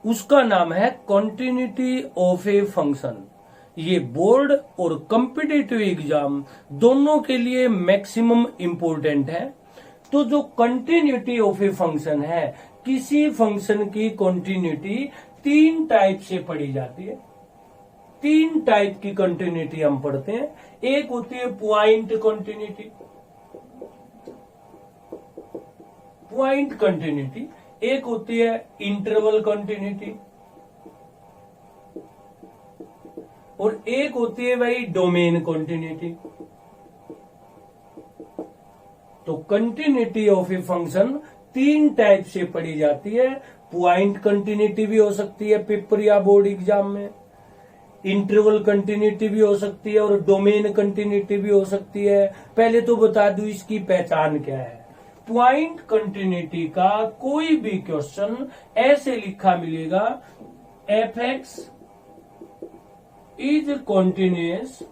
उसका नाम है कॉन्टिन्यूटी ऑफ ए फंक्शन। ये बोर्ड और कॉम्पिटिटिव एग्जाम दोनों के लिए मैक्सिमम इंपोर्टेंट है। तो जो कंटिन्यूटी ऑफ ए फंक्शन है, किसी फंक्शन की कंटिन्यूटी 3 टाइप से पढ़ी जाती है। 3 टाइप की कंटिन्यूटी हम पढ़ते हैं। एक होती है पॉइंट कंटिन्यूटी, पॉइंट कंटिन्यूटी। एक होती है इंटरवल कंटिन्यूटी, और एक होती है भाई डोमेन कंटिन्यूटी। तो continuity of a function 3 type से पढ़ी जाती है। पॉइंट कंटिन्यूटी भी हो सकती है पेपर या बोर्ड एग्जाम में, इंटरवल कंटिन्यूटी भी हो सकती है, और डोमेन कंटिन्यूटी भी हो सकती है। पहले तो बता दूं इसकी पहचान क्या है। पॉइंट कंटिन्यूटी का कोई भी क्वेश्चन ऐसे लिखा मिलेगा, F X is continuous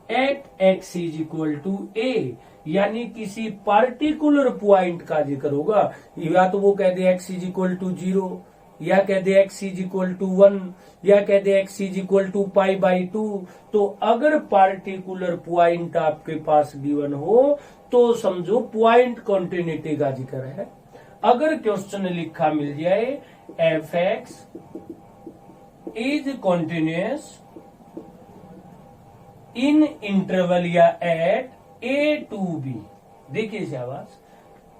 at x is equal to ए, यानी किसी पार्टिकुलर पॉइंट का जिक्र होगा। या तो वो कह दे एक्स इज इक्वल टू 0, या कह दे एक्स इज इक्वल टू 1, या कह दे एक्स इज इक्वल टू π/2। तो अगर पार्टिकुलर पॉइंट आपके पास गिवन हो तो समझो पॉइंट कंटिन्यूटी का जिक्र है। अगर क्वेश्चन लिखा मिल जाए F X is continuous in interval या एट ए टू बी, देखिए शाबाश,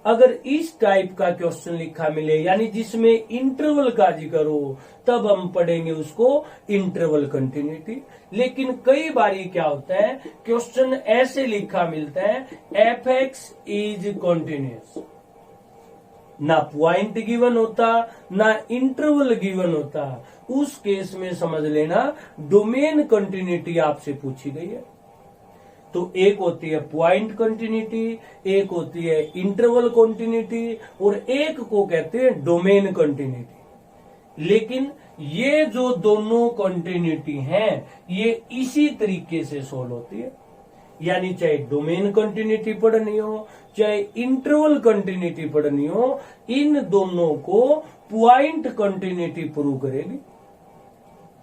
अगर इस टाइप का क्वेश्चन लिखा मिले यानी जिसमें इंटरवल का जिक्र हो, तब हम पढ़ेंगे उसको इंटरवल कंटिन्यूटी। लेकिन कई बारी क्या होता है, क्वेश्चन ऐसे लिखा मिलता है एफ एक्स इज कॉन्टिन्यूअस, ना पॉइंट गिवन होता ना इंटरवल गिवन होता। उस केस में समझ लेना डोमेन कंटिन्यूटी आपसे पूछी गई है। तो एक होती है पॉइंट कंटिन्यूटी, एक होती है इंटरवल कंटिन्यूटी, और एक को कहते हैं डोमेन कंटिन्यूटी। लेकिन ये जो दोनों कंटिन्यूटी हैं ये इसी तरीके से सोल्व होती है। यानी चाहे डोमेन कंटिन्यूटी पढ़नी हो चाहे इंटरवल कंटिन्यूटी पढ़नी हो, इन दोनों को पॉइंट कंटिन्यूटी प्रूव करेगी।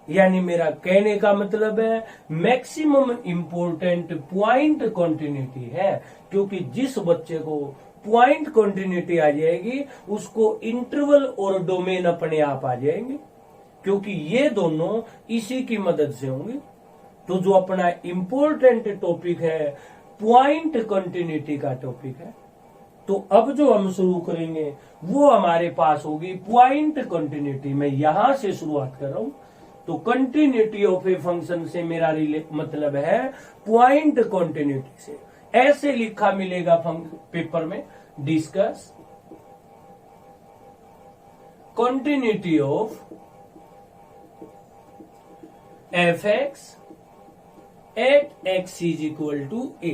यानी मेरा कहने का मतलब है मैक्सिमम इंपोर्टेंट पॉइंट कंटिन्यूटी है, क्योंकि जिस बच्चे को पॉइंट कंटिन्यूटी आ जाएगी उसको इंटरवल और डोमेन अपने आप आ जाएंगे, क्योंकि ये दोनों इसी की मदद से होंगे। तो जो अपना इंपोर्टेंट टॉपिक है पॉइंट कंटिन्यूटी का टॉपिक है। तो अब जो हम शुरू करेंगे वो हमारे पास होगी पॉइंट कंटिन्यूटी। मैं यहां से शुरुआत कर रहा हूं। तो कंटिन्यूटी ऑफ ए फंक्शन से मेरा मतलब है पॉइंट कंटिन्यूटी से। ऐसे लिखा मिलेगा पेपर में, discuss continuity of F X at x is equal to ए।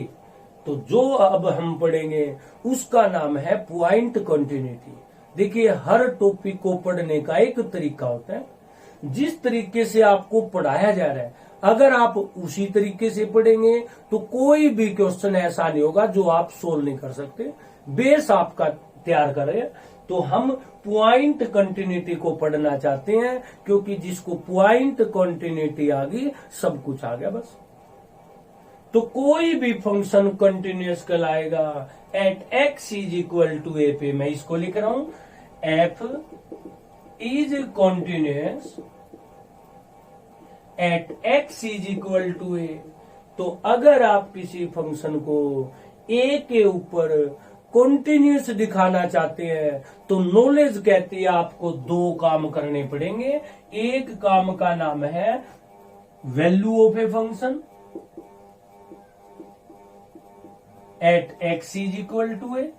तो जो अब हम पढ़ेंगे उसका नाम है पॉइंट कंटिन्यूटी। देखिए हर टॉपिक को पढ़ने का एक तरीका होता है। जिस तरीके से आपको पढ़ाया जा रहा है अगर आप उसी तरीके से पढ़ेंगे तो कोई भी क्वेश्चन ऐसा नहीं होगा जो आप सोल्व नहीं कर सकते। बेस आपका तैयार कर रहे हैं। तो हम पॉइंट कंटिन्यूटी को पढ़ना चाहते हैं, क्योंकि जिसको पॉइंट कंटिन्यूटी आ गई सब कुछ आ गया बस। तो कोई भी फंक्शन कंटिन्यूअस कहलाएगा at x is equal to a पे। मैं इसको लिख रहा हूं, f is continuous at x is equal to ए। तो अगर आप किसी फंक्शन को ए के ऊपर कंटिन्यूअस दिखाना चाहते हैं तो नॉलेज कहती है आपको 2 काम करने पड़ेंगे। एक काम का नाम है value of a function at x is equal to a,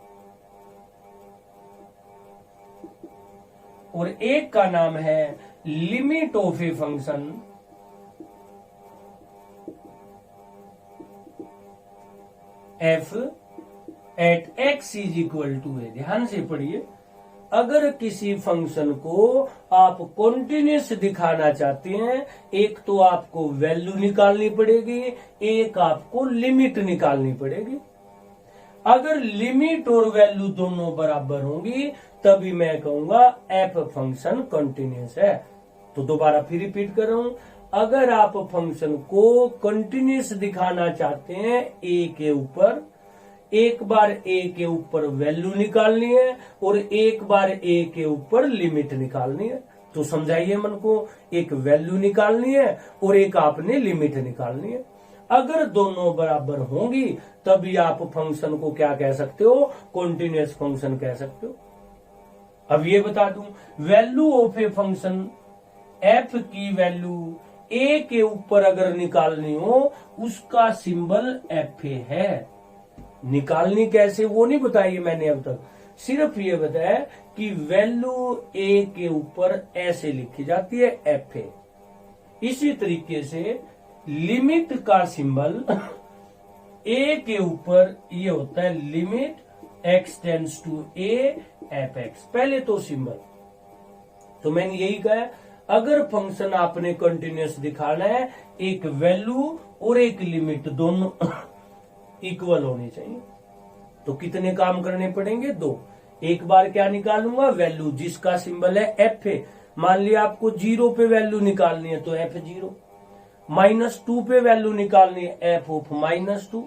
और एक का नाम है limit of a function f at x is equal to a. ध्यान से पढ़िए, अगर किसी फंक्शन को आप कंटिन्यूअस दिखाना चाहते हैं, एक तो आपको वैल्यू निकालनी पड़ेगी, एक आपको लिमिट निकालनी पड़ेगी। अगर लिमिट और वैल्यू दोनों बराबर होंगी तभी मैं कहूंगा एफ फंक्शन कंटिन्यूस है। तो दोबारा फिर रिपीट कर रहा हूं, अगर आप फंक्शन को कंटिन्यूस दिखाना चाहते हैं ए के ऊपर, एक बार ए के ऊपर वैल्यू निकालनी है और एक बार ए के ऊपर लिमिट निकालनी है। तो समझाइए मन को, एक वैल्यू निकालनी है और एक आपने लिमिट निकालनी है। अगर दोनों बराबर होंगी तभी आप फंक्शन को क्या कह सकते हो, कॉन्टिन्यूअस फंक्शन कह सकते हो। अब ये बता दूं, value of a function, F की वैल्यू ए के ऊपर अगर निकालनी हो उसका सिंबल एफ ए है। निकालनी कैसे वो नहीं बताई मैंने अब तक, सिर्फ ये बताया कि वैल्यू ए के ऊपर ऐसे लिखी जाती है एफ ए। इसी तरीके से लिमिट का सिंबल ए के ऊपर ये होता है limit x tends to a f x. पहले तो सिंबल, तो मैंने यही कहा अगर फंक्शन आपने कंटिन्यूअस दिखाना है, एक वैल्यू और एक लिमिट दोनों इक्वल होनी चाहिए। तो कितने काम करने पड़ेंगे, 2। एक बार क्या निकालूंगा, वैल्यू जिसका सिंबल है एफ ए। मान लिया आपको 0 पे वैल्यू निकालनी है तो एफ 0, -2 पे वैल्यू निकालनी है एफ ऑफ -2,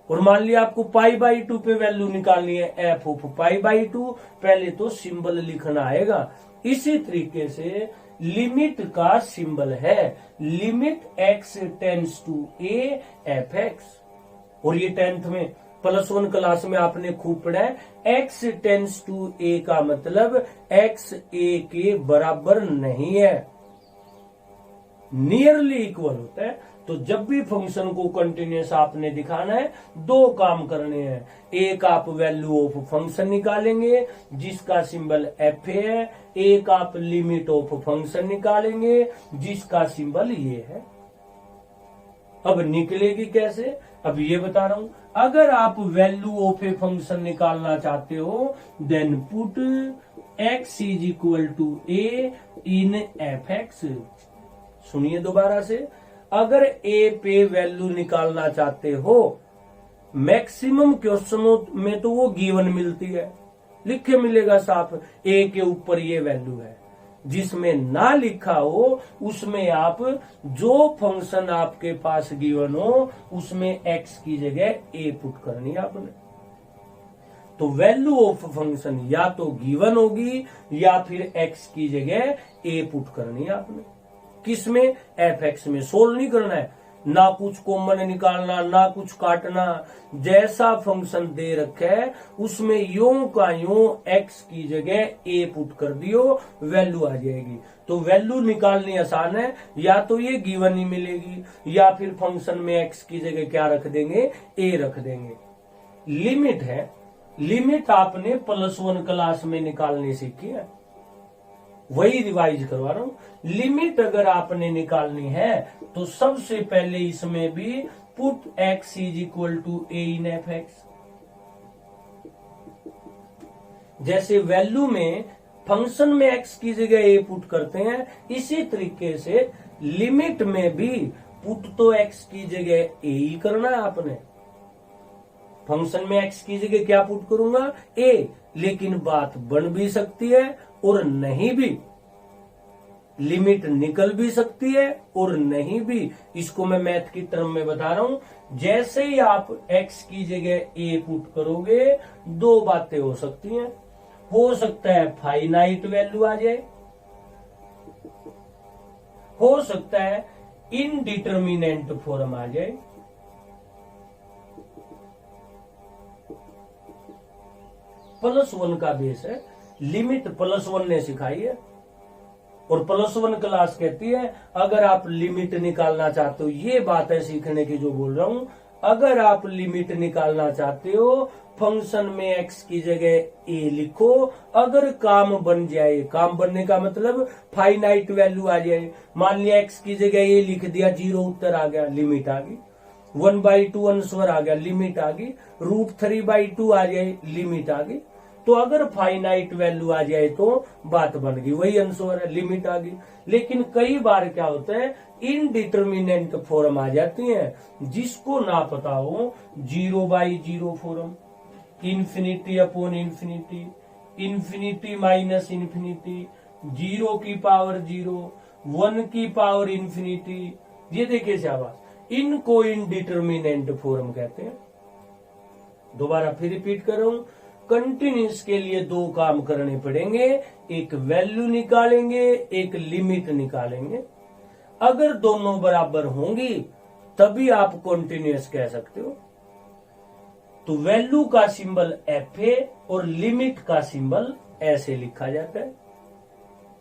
और मान लिया आपको π/2 पे वैल्यू निकालनी है एफ ऑफ π/2। पहले तो सिंबल लिखना आएगा। इसी तरीके से लिमिट का सिंबल है limit x tends to a f x, और ये 10th में +1 क्लास में आपने खूब पढ़ा है, एक्स टेंड्स टू ए का मतलब एक्स ए के बराबर नहीं है, नियरली इक्वल होता है। तो जब भी फंक्शन को कंटिन्यूअस आपने दिखाना है, 2 काम करने हैं। एक आप वैल्यू ऑफ फंक्शन निकालेंगे जिसका सिंबल एफ है, एक आप लिमिट ऑफ फंक्शन निकालेंगे जिसका सिंबल ये है। अब निकलेगी कैसे, अब ये बता रहा हूं। अगर आप वैल्यू ऑफ ए फंक्शन निकालना चाहते हो, then put x is equal to a in f x. सुनिए दोबारा से, अगर ए पे वैल्यू निकालना चाहते हो, मैक्सिमम क्वेश्चनों में तो वो गिवन मिलती है, लिखे मिलेगा साफ ए के ऊपर ये वैल्यू है। जिसमें ना लिखा हो उसमें आप जो फंक्शन आपके पास गिवन हो उसमें एक्स की जगह ए पुट करनी है आपने। तो वैल्यू ऑफ फंक्शन या तो गिवन होगी या फिर एक्स की जगह ए पुट करनी है आपने। किसमें, एफ एक्स में। सोल्व नहीं करना है, ना कुछ कॉमन निकालना, ना कुछ काटना। जैसा फंक्शन दे रखा है उसमें यूं का यूं एक्स की जगह ए पुट कर दियो, वैल्यू आ जाएगी। तो वैल्यू निकालनी आसान है, या तो ये गिवन ही मिलेगी या फिर फंक्शन में एक्स की जगह क्या रख देंगे, ए रख देंगे। लिमिट है, लिमिट आपने +1 क्लास में निकालनी सीखी है, वही रिवाइज करवा रहा हूं। लिमिट अगर आपने निकालनी है तो सबसे पहले इसमें भी put x is equal to a in f x. जैसे वैल्यू में फंक्शन में x की जगह a पुट करते हैं, इसी तरीके से लिमिट में भी पुट तो x की जगह a ही करना है आपने। फंक्शन में x की जगह क्या पुट करूंगा, a, लेकिन बात बन भी सकती है और नहीं भी, लिमिट निकल भी सकती है और नहीं भी। इसको मैं मैथ की टर्म में बता रहा हूं। जैसे ही आप x की जगह a पुट करोगे, 2 बातें हो सकती हैं। हो सकता है फाइनाइट वैल्यू आ जाए, हो सकता है इनडिटर्मिनेंट फॉर्म आ जाए। +1 का बेस है, लिमिट +1 ने सिखाई है, और +1 क्लास कहती है अगर आप लिमिट निकालना चाहते हो, ये बात है सीखने की जो बोल रहा हूं। अगर आप लिमिट निकालना चाहते हो, फंक्शन में x की जगह a लिखो। अगर काम बन जाए, काम बनने का मतलब फाइनाइट वैल्यू आ जाए। मान लिया x की जगह a लिख दिया, 0 उत्तर आ गया, लिमिट आ गई। 1/2 आंसर आ गया, लिमिट आ गई। √3/2 आ जाए, लिमिट आ गई। तो अगर फाइनाइट वैल्यू आ जाए तो बात बन गई, वही आंसर है, लिमिट आ गई। लेकिन कई बार क्या होता है, इनडिटर्मिनेंट फॉर्म आ जाती है, जिसको ना पता हो 0/0 फॉर्म, ∞/∞, इंफिनिटी माइनस इंफिनिटी, 0 की पावर 0, 1 की पावर इंफिनिटी। ये देखिए शाबाश, इनको इनडिटर्मिनेंट फॉर्म कहते हैं। दोबारा फिर रिपीट कर रहा हूं, कंटिन्यूस के लिए दो काम करने पड़ेंगे, एक वैल्यू निकालेंगे, एक लिमिट निकालेंगे। अगर दोनों बराबर होंगी तभी आप कंटिन्यूस कह सकते हो। तो वैल्यू का सिंबल एफ है और लिमिट का सिंबल ऐसे लिखा जाता है।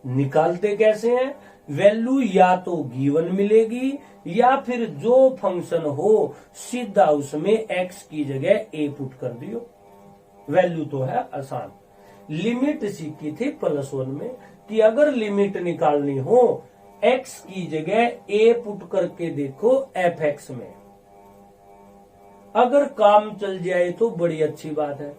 निकालते कैसे हैं? वैल्यू या तो गिवन मिलेगी या फिर जो फंक्शन हो सीधा उसमें एक्स की जगह ए पुट कर दियो। वैल्यू तो है आसान। लिमिट सीखी थी +1 में कि अगर लिमिट निकालनी हो एक्स की जगह ए पुट करके देखो एफ एक्स में। अगर काम चल जाए तो बड़ी अच्छी बात है।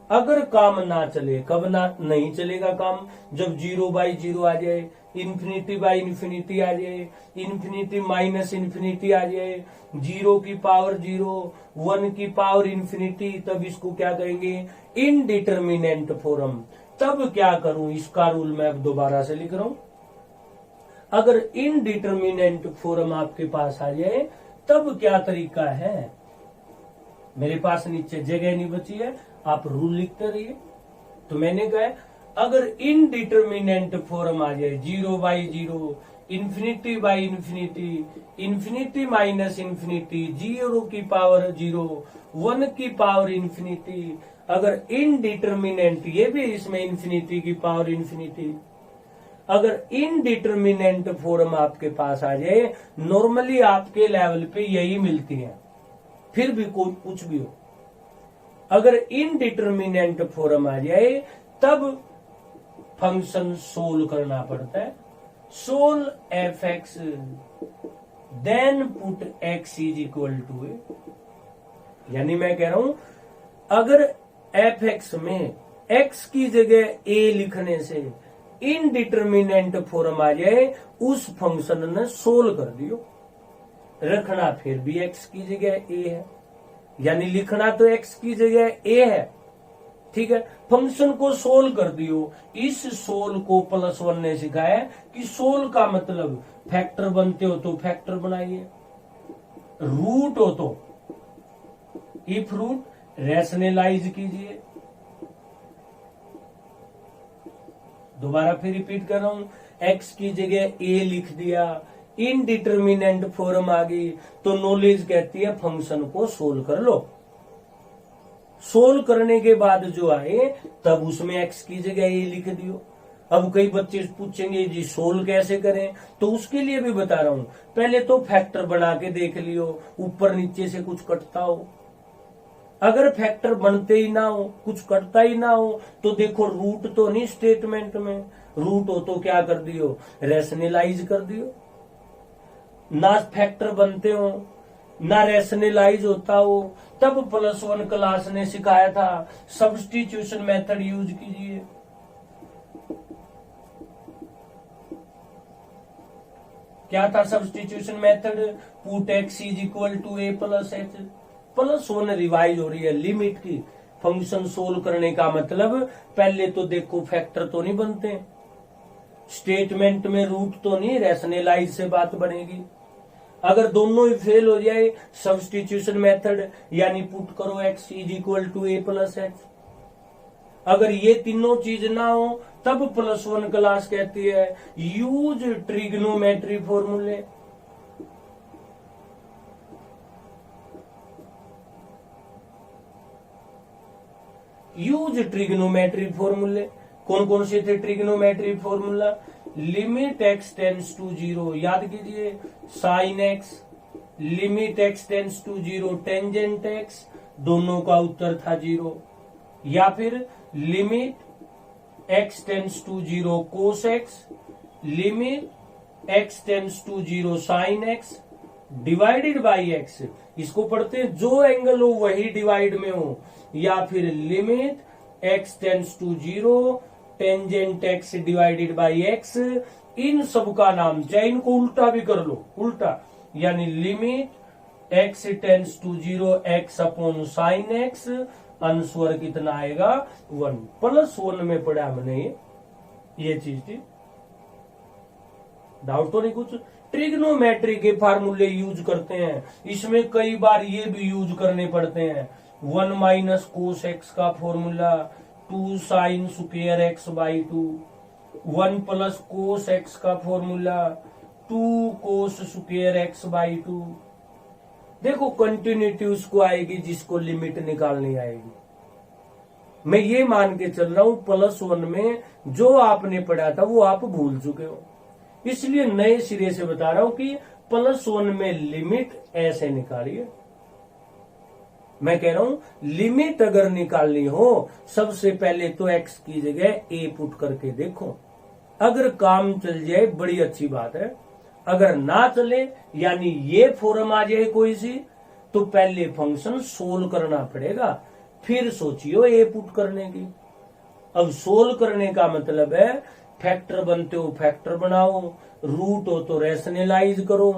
अगर काम ना चले, कब ना नहीं चलेगा काम? जब 0/0 आ जाए, इंफिनिटी/इंफिनिटी आ जाए, इंफिनिटी माइनस इंफिनिटी आ जाए, 0 की पावर 0, 1 की पावर इंफिनिटी, तब इसको क्या कहेंगे? Indeterminate form. तब क्या करूं? इसका रूल मैं अब दोबारा से लिख रहा हूं। अगर इनडिटर्मिनेंट फॉर्म आपके पास आ जाए तब क्या तरीका है? मेरे पास नीचे जगह नहीं बची है, आप रूल लिखते रहिए। तो मैंने कहा अगर इनडिटर्मिनेंट फॉर्म आ जाए 0/0, इंफिनिटी/इंफिनिटी, इंफिनिटी माइनस इंफिनिटी, 0 की पावर 0, 1 की पावर इंफिनिटी, अगर इनडिटर्मिनेंट, ये भी इसमें इंफिनिटी की पावर इंफिनिटी, अगर इनडिटर्मिनेंट फॉर्म आपके पास आ जाए, नॉर्मली आपके लेवल पे यही मिलती है, फिर भी कोई कुछ भी हो, अगर इनडिटर्मिनेंट फॉर्म आ जाए तब फंक्शन सोल्व करना पड़ता है। Solve f x then put x is equal to ए। यानी मैं कह रहा हूं अगर एफ एक्स में एक्स की जगह ए लिखने से इनडिटर्मिनेंट फॉर्म आ जाए, उस फंक्शन ने सोल्व कर दियो। रखना फिर भी एक्स की जगह ए है, यानी लिखना तो एक्स की जगह ए है, ठीक है। फंक्शन को सोल्व कर दियो। इस सोल्व को +1 ने सिखाया कि सोल्व का मतलब फैक्टर बनते हो तो फैक्टर बनाइए, रूट हो तो इफ रूट रैशनलाइज कीजिए। दोबारा फिर रिपीट कर रहा हूं, एक्स की जगह ए लिख दिया, इनडिटर्मिनेंट फॉर्म आ गई तो नॉलेज कहती है फंक्शन को सोल्व कर लो। सोल्व करने के बाद जो आए तब उसमें एक्स की जगह ए लिख दियो। अब कई बच्चे पूछेंगे जी सोल्व कैसे करें, तो उसके लिए भी बता रहा हूं। पहले तो फैक्टर बना के देख लियो, ऊपर नीचे से कुछ कटता हो। अगर फैक्टर बनते ही ना हो, कुछ कटता ही ना हो, तो देखो रूट तो नहीं स्टेटमेंट में, रूट हो तो क्या कर दियो? रैशनलाइज कर दियो। ना फैक्टर बनते हो ना रैशनलाइज होता हो, तब +1 क्लास ने सिखाया था सब्स्टिट्यूशन मेथड यूज कीजिए। क्या था substitution method? Put x is equal to a plus h. +1 revise हो रही है लिमिट की। फंक्शन सोल्व करने का मतलब पहले तो देखो फैक्टर तो नहीं बनते, स्टेटमेंट में रूट तो नहीं, रैशनलाइज से बात बनेगी। अगर दोनों ही फेल हो जाए, सब्स्टिट्यूशन मेथड यानी पुट करो x is equal to a plus h. अगर ये तीनों चीज ना हो तब +1 क्लास कहती है यूज ट्रिग्नोमेट्री फॉर्मूले। यूज ट्रिग्नोमेट्री फॉर्मूले। कौन कौन से थे trigonometry formula? Limit x tends to 0, याद कीजिए, sine x, limit x tends to 0 tangent x, दोनों का उत्तर था 0। या फिर limit x tends to 0 cos x, limit x tends to 0 sine x divided by x. इसको पढ़ते हैं जो एंगल हो वही डिवाइड में हो। या फिर limit x tends to 0 tangent x divided by x. इन सब का नाम, चाहे इनको उल्टा भी कर लो, उल्टा, यानी limit x tends to 0 x upon sine x answer कितना आएगा 1 +1 में पढ़ा हमने ये चीज थी। डाउट तो नहीं कुछ? ट्रिग्नोमेट्री के फार्मूले यूज करते हैं, इसमें कई बार ये भी यूज करने पड़ते हैं। 1 - cos x का formula 2 sin square x/2, 1 + cos x का फॉर्मूला 2 cos स्क्वायर x/2। देखो कंटिन्यूटी उसको आएगी जिसको लिमिट निकालनी आएगी। मैं ये मान के चल रहा हूं +1 में जो आपने पढ़ा था वो आप भूल चुके हो, इसलिए नए सिरे से बता रहा हूं कि +1 में लिमिट ऐसे निकालिए। मैं कह रहा हूं लिमिट अगर निकालनी हो सबसे पहले तो x की जगह a पुट करके देखो, अगर काम चल जाए बड़ी अच्छी बात है, अगर ना चले यानी ये फॉर्म आ जाए कोई सी, तो पहले फंक्शन सोल्व करना पड़ेगा, फिर सोचियो ए पुट करने की। अब सोल्व करने का मतलब है फैक्टर बनते हो फैक्टर बनाओ, रूट हो तो रैशनलाइज करो,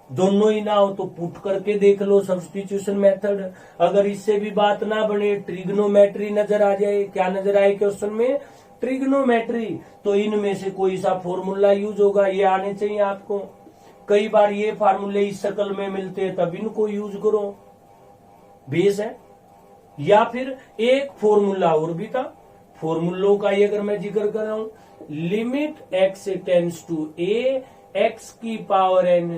दोनों ही ना हो तो पुट करके देख लो सब्स्टिट्यूशन मेथड। अगर इससे भी बात ना बने ट्रिग्नोमेट्री नजर आ जाए, क्या नजर आए क्वेश्चन में? ट्रिग्नोमेट्री, तो इनमें से कोई सा फॉर्मूला यूज होगा, ये आने चाहिए आपको। कई बार ये फार्मूले इस शक्ल में मिलते हैं तब इनको यूज करो, बेस है। या फिर एक फॉर्मूला और भी था, फॉर्मूलों का ये अगर मैं जिक्र कर रहा हूं, limit x tends to a x की पावर n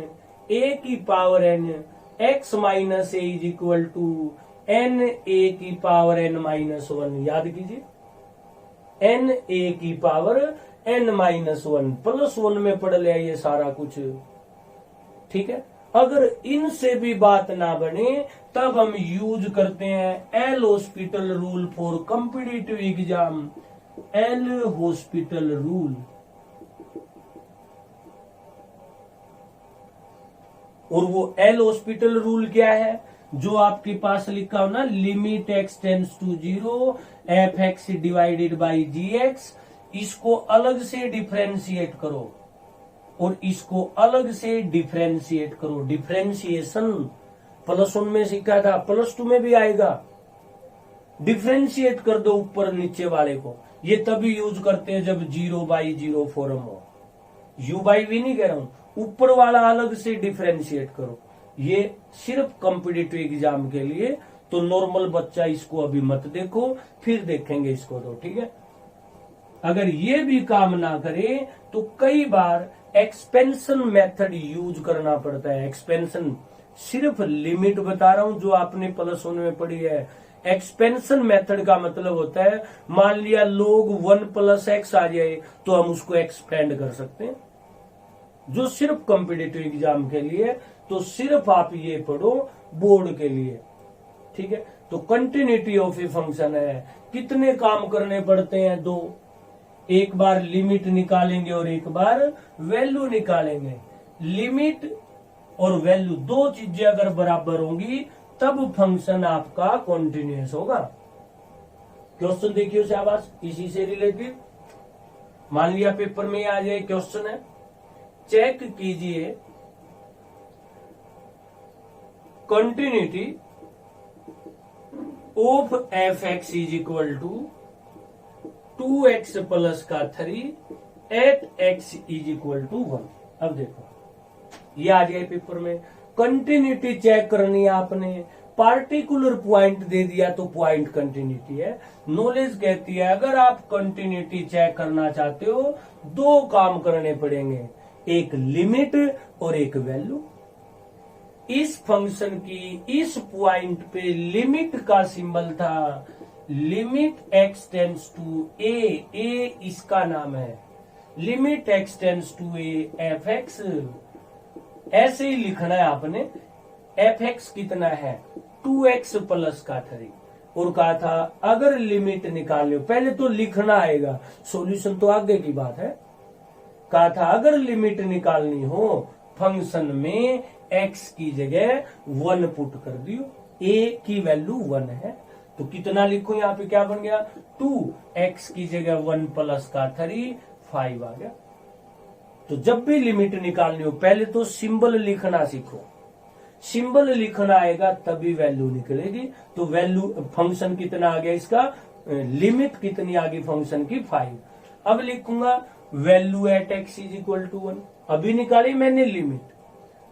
a की power n x minus a is equal to n a की पावर n माइनस 1। याद कीजिए n a की पावर n माइनस 1 +1 में पढ़ लिया ये सारा कुछ, ठीक है। अगर इनसे भी बात ना बने तब हम यूज करते हैं L hospital rule for competitive exam, L hospital rule. और वो एल हॉस्पिटल रूल क्या है? जो आपके पास लिखा हो ना, limit x tends to 0 f(x) divided by gx, इसको अलग से डिफरेंशिएट करो और इसको अलग से डिफरेंशिएट करो। डिफरेंशिएशन +1 में सीखा था, +2 में भी आएगा। डिफरेंशिएट कर दो ऊपर नीचे वाले को, ये तभी यूज करते हैं जब 0/0 फॉर्म हो। u/v नहीं कह रहा हूं, ऊपर वाला अलग से डिफरेंशिएट करो, ये सिर्फ कॉम्पिटिटिव एग्जाम के लिए। तो नॉर्मल बच्चा इसको अभी मत देखो, फिर देखेंगे इसको तो, ठीक है। अगर ये भी काम ना करे तो कई बार एक्सपेंशन मेथड यूज करना पड़ता है। एक्सपेंशन सिर्फ लिमिट बता रहा हूं जो आपने +1 में पढ़ी है। एक्सपेंशन मेथड का मतलब होता है, मान लिया लोग 1 + x आ जाए तो हम उसको एक्सपेंड कर सकते हैं, जो सिर्फ कॉम्पिटिटिव एग्जाम के लिए। तो सिर्फ आप ये पढ़ो बोर्ड के लिए, ठीक है। तो कंटिन्यूटी ऑफ ए फंक्शन है, कितने काम करने पड़ते हैं? 2, एक बार लिमिट निकालेंगे और एक बार वैल्यू निकालेंगे। लिमिट और वैल्यू दो चीजें अगर बराबर होंगी तब फंक्शन आपका कॉन्टिन्यूअस होगा। क्वेश्चन देखिए शाबाश, इसी से रिलेटेड। मान लिया पेपर में आ जाए क्वेश्चन है, चेक कीजिए continuity of f(x) is equal to 2x + 3 at x is equal to 1। अब देखो ये आ जाए पेपर में, कंटिन्यूटी चेक करनी है आपने, पार्टिकुलर पॉइंट दे दिया तो पॉइंट कंटिन्यूटी है। नॉलेज कहती है अगर आप कंटिन्यूटी चेक करना चाहते हो 2 काम करने पड़ेंगे, एक लिमिट और एक वैल्यू। इस फंक्शन की इस पॉइंट पे लिमिट का सिंबल था, limit x tends to a इसका नाम है, limit x tends to a f(x), ऐसे ही लिखना है आपने। f(x) कितना है? 2x + 3। और कहा था अगर लिमिट निकालो, पहले तो लिखना आएगा, सॉल्यूशन तो आगे की बात है। कहा था अगर लिमिट निकालनी हो फंक्शन में x की जगह 1 पुट कर दियो, a की वैल्यू 1 है तो कितना लिखो, यहाँ पे क्या बन गया? 2x की जगह 1 + 3 5 आ गया। तो जब भी लिमिट निकालनी हो पहले तो सिंबल लिखना सीखो। सिंबल लिखना आएगा तभी वैल्यू निकलेगी। तो वैल्यू फंक्शन कितना आ गया इसका, लिमिट कितनी आ गई फंक्शन की 5। अब लिखूंगा value at x is equal to 1। अभी निकाली मैंने लिमिट,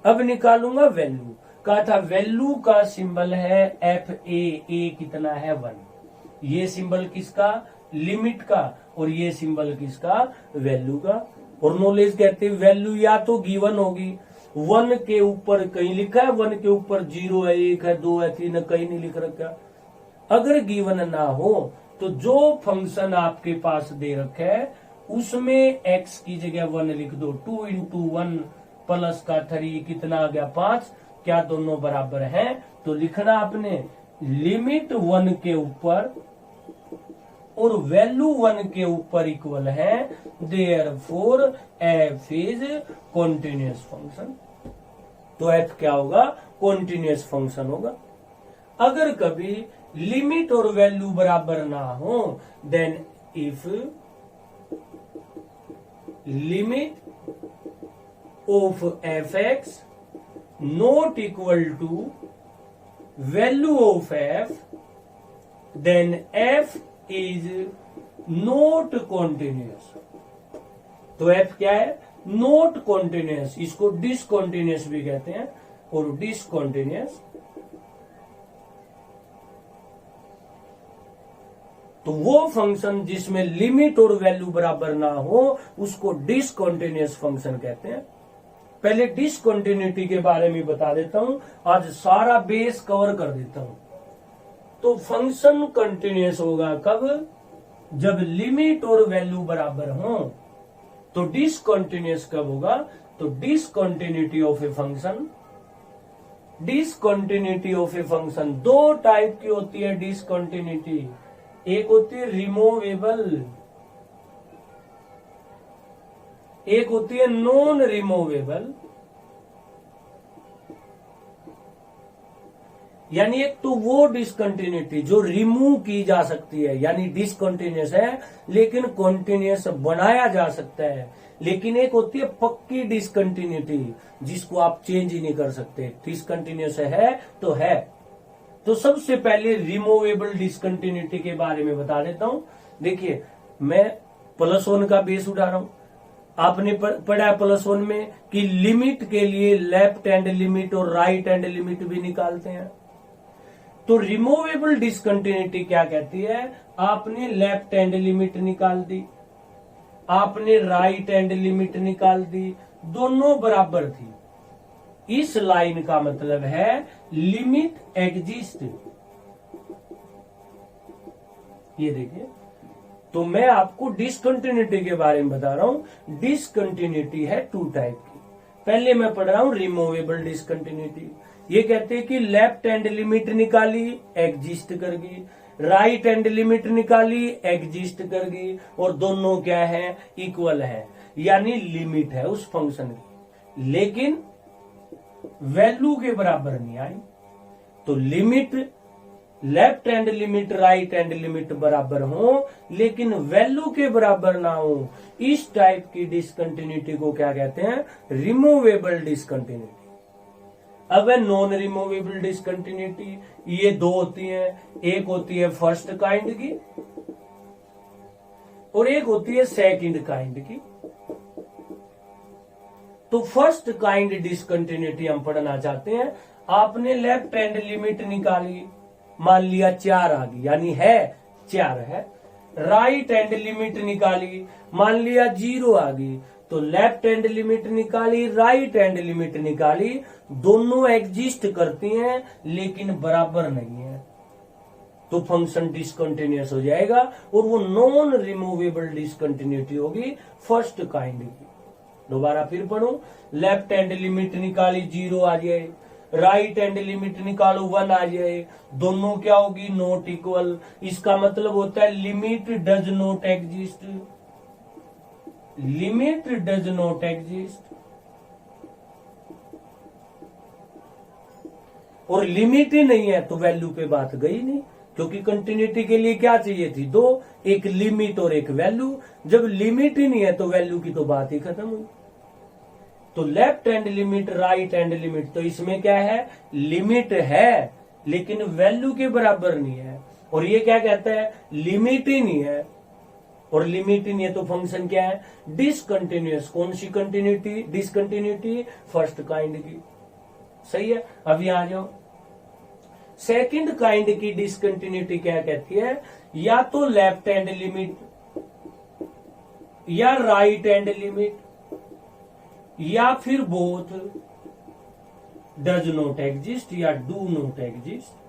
अब निकालूंगा वैल्यू। कहा था वैल्यू का सिंबल है एफ ए कितना है 1। ये सिंबल किसका, लिमिट का, और ये सिंबल किसका, वैल्यू का। और नॉलेज कहते हैं वैल्यू या तो गिवन होगी, 1 के ऊपर कहीं लिखा है, 1 के ऊपर 0 है, 1 है, 2 है, 3 है, कहीं नहीं लिख रखा। अगर गिवन ना हो तो जो फंक्शन आपके पास दे रखा है उसमें x की जगह 1 लिख दो। 2 इंटू 1 प्लस का 3 कितना आ गया 5। क्या दोनों बराबर हैं, तो लिखना आपने लिमिट 1 के ऊपर और वैल्यू 1 के ऊपर इक्वल है, therefore f is continuous function. तो f क्या होगा, कॉन्टिन्यूअस फंक्शन होगा। अगर कभी लिमिट और वैल्यू बराबर ना हो, then if limit of f(x) not equal to value of f, then f is not continuous। तो f क्या है, नॉट कॉन्टिन्यूअस। इसको डिसकॉन्टिन्यूअस भी कहते हैं। और डिसकॉन्टिन्यूअस तो वो फंक्शन जिसमें लिमिट और वैल्यू बराबर ना हो उसको डिसकॉन्टिन्यूअस फंक्शन कहते हैं। पहले डिसकंटिन्यूटी के बारे में बता देता हूं, आज सारा बेस कवर कर देता हूं। तो फंक्शन कंटिन्यूअस होगा कब, जब लिमिट और वैल्यू बराबर हो। तो डिसकंटिन्यूअस कब होगा, तो discontinuity of a function, discontinuity of a function दो टाइप की होती है डिसकंटिन्यूटी। एक होती है रिमूवेबल, एक होती है नॉन रिमूवेबल। यानी एक तो वो डिसकंटिन्यूटी जो रिमूव की जा सकती है, यानी डिसकंटिन्यूअस है लेकिन कॉन्टिन्यूअस बनाया जा सकता है। लेकिन एक होती है पक्की डिसकंटिन्यूटी जिसको आप चेंज ही नहीं कर सकते, डिसकंटिन्यूअस है तो है। तो सबसे पहले रिमूवेबल डिसकंटिन्यूटी के बारे में बता देता हूं। देखिए मैं +1 का बेस उठा रहा हूं। आपने पढ़ा +1 में कि लिमिट के लिए लेफ्ट हैंड लिमिट और राइट हैंड लिमिट भी निकालते हैं। तो रिमूवेबल डिसकंटिन्यूटी क्या कहती है, आपने लेफ्ट हैंड लिमिट निकाल दी, आपने राइट हैंड लिमिट निकाल दी, दोनों बराबर थी। इस लाइन का मतलब है लिमिट एग्जिस्ट। ये देखिए, तो मैं आपको डिसकंटिन्यूटी के बारे में बता रहा हूं। डिसकंटिन्यूटी है 2 टाइप की। पहले मैं पढ़ रहा हूं रिमूवेबल डिसकंटिन्यूटी। ये कहते हैं कि लेफ्ट हैंड लिमिट निकाली एग्जिस्ट कर गई, राइट हैंड लिमिट निकाली एग्जिस्ट कर गई, और दोनों क्या है, इक्वल है, यानी लिमिट है उस फंक्शन की, लेकिन वैल्यू के बराबर नहीं आई। तो limit, left hand limit right hand limit बराबर हो लेकिन वैल्यू के बराबर ना हो, इस टाइप की डिसकंटिन्यूटी को क्या कहते हैं, रिमूवेबल डिसकंटिन्यूटी। अब है नॉन रिमूवेबल डिसकंटिन्यूटी। ये 2 होती हैं, एक होती है फर्स्ट काइंड की और एक होती है सेकंड काइंड की। तो फर्स्ट काइंड डिसकंटिन्यूटी हम पढ़ना चाहते हैं। आपने लेफ्ट हैंड लिमिट निकाली, मान लिया 4 आ गई, यानी है 4 है। राइट हैंड लिमिट निकाली, मान लिया 0 आ गई। तो लेफ्ट हैंड लिमिट निकाली, राइट हैंड लिमिट निकाली, दोनों एग्जिस्ट करती हैं लेकिन बराबर नहीं है, तो फंक्शन डिसकंटिन्यूअस हो जाएगा और वो नॉन रिमूवेबल डिसकंटिन्यूटी होगी फर्स्ट काइंड की। दोबारा फिर पढ़ूं, लेफ्ट हैंड लिमिट निकाली 0 आ जाए, राइट हैंड लिमिट निकालो 1 आ जाए, दोनों क्या होगी, नॉट इक्वल। इसका मतलब होता है limit does not exist, limit does not exist. और लिमिट ही नहीं है तो वैल्यू पे बात गई नहीं, क्योंकि कंटिन्यूटी के लिए क्या चाहिए थी, 2, एक लिमिट और एक वैल्यू। जब लिमिट ही नहीं है तो वैल्यू की तो बात ही खत्म हुई। तो left hand limit, right hand limit, तो इसमें क्या है, लिमिट है लेकिन वैल्यू के बराबर नहीं है। और ये क्या कहता है, लिमिट ही नहीं है, और लिमिट ही नहीं है तो फंक्शन क्या है, डिसकंटिन्यूअस। कौन सी कंटिन्यूटी, डिसकंटिन्यूटी फर्स्ट काइंड की। सही है। अभी आ जाओ, सेकंड काइंड की डिसकंटिन्यूटी क्या कहती है, या तो लेफ्ट हैंड लिमिट या राइट हैंड लिमिट या फिर बोथ डज नॉट एग्जिस्ट या डू नॉट एग्जिस्ट।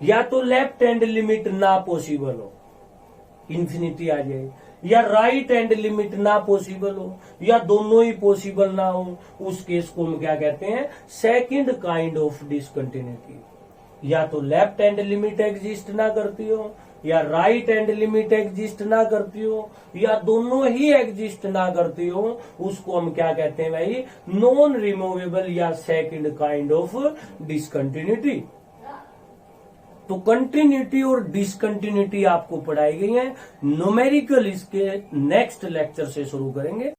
या तो लेफ्ट हैंड लिमिट ना पॉसिबल हो, इंफिनिटी आ जाए, या राइट हैंड लिमिट ना पॉसिबल हो, या दोनों ही पॉसिबल ना हो, उस केस को हम क्या कहते हैं, सेकंड काइंड ऑफ डिसकंटिन्यूटी। या तो लेफ्ट हैंड लिमिट एग्जिस्ट ना करती हो, या राइट हैंड लिमिट एग्जिस्ट ना करती हो, या दोनों ही एग्जिस्ट ना करती हो, उसको हम क्या कहते हैं भाई, नॉन रिमूवेबल या सेकंड काइंड ऑफ डिसकंटिन्यूटी। तो कंटिन्यूटी और डिसकंटिन्यूटी आपको पढ़ाई गई है। न्यूमेरिकल इसके नेक्स्ट लेक्चर से शुरू करेंगे।